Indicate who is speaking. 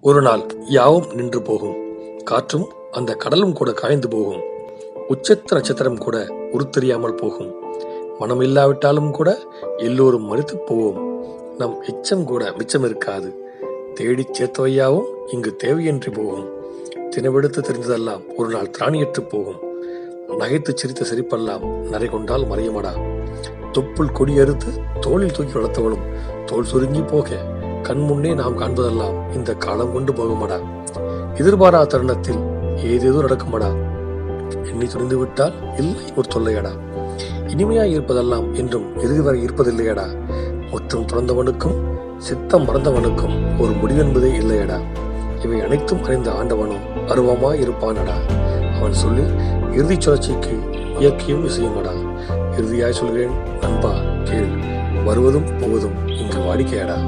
Speaker 1: ஒரு நாள் யாவும் நின்று போகும். காற்றும் அந்த கடலும் கூட காய்ந்து போகும். உச்சத்த நட்சத்திரம் கூட உருத்தெரியாமல் போகும். மனம் இல்லாவிட்டாலும் கூட எல்லோரும் மறித்து போவோம். நம் எச்சம் கூட மிச்சம் இருக்காது. தேடிச் சேர்த்தவையாவும் இங்கு தேவையின்றி போகும். தினவெடுத்து தெரிந்ததெல்லாம் ஒரு நாள் திராணியற்று போகும். நகைத்து சிரித்த சிரிப்பெல்லாம் நரை கொண்டால் மறையுமடா. தொப்புள் கொடி அறுத்து தோளில் தூக்கி வளர்த்தவளும் தோல் சுருங்கி போக கண் முன்னே நாம் காண்பதெல்லாம் இந்த காலம் கொண்டு போகுமடா. எதிர்பாரா தருணத்தில் ஏதேதோ நடக்குமடா. எண்ணி துணிந்து விட்டால் இல்லை ஒரு தொல்லையடா. இனிமையாய் இருப்பதெல்லாம் என்றும் இறுதி வரை இருப்பதில்லையடா. முற்றும் துறந்தவனுக்கும் சித்தம் மறந்தவனுக்கும் ஒரு முடிவென்பதே இல்லையடா. இவை அனைத்தும் அறிந்த ஆண்டவனும் அருவமாய் இருப்பானடா. அவன் சொல்லி இறுதி சுழற்சிக்கு இயற்கையும் இசையுமடா. இறுதியாய் சொல்கிறேன் நண்பா கேள், வருவதும் போவதும் இங்கு வாடிக்கையடா.